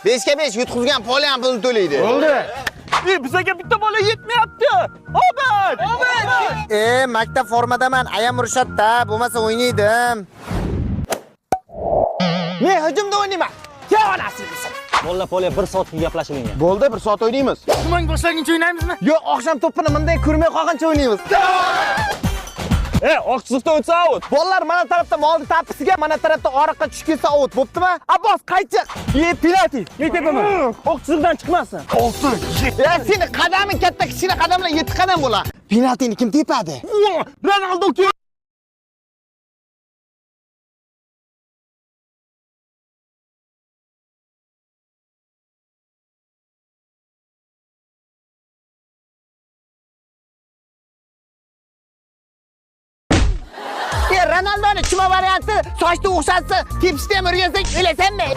5 ga 5 yutqizgan poli ham pulni to'laydi. Bo'ldi. Bizaga bitta bola yetmayapti. Obid! Maktab formadaman, ayam urishadi-da, bo'lmasa o'ynaydim. Men hujumda o'ynayman. Kel onasini bilsin. Bolla poli 1 soatga gaplashilgan. Bo'ldi, 1 soat o'ynaymiz. Tumang boshlaguncha o'ynaymizmi? Yo'q, oqshom to'pini bunday ko'rmay qolgancha o'ynaymiz. Oq chiziqda o'tsa out. Bolalar mana tarafda molni tapisiga, mana tarafda oriqqa tushib ketsa out, bo'ptimi? Abbos, qaychiq. Penalti. Men tepaman. Oq chiziqdan chiqmasin. 6. Seni qadaming katta, kichkina qadamlar 7 qadam bo'ladi. Penaltini kim tepadi? Ronaldo Ronaldoning chuma varianti sochni o'xshatsa, tepishda ham o'rgansak, o'ylaysanmi?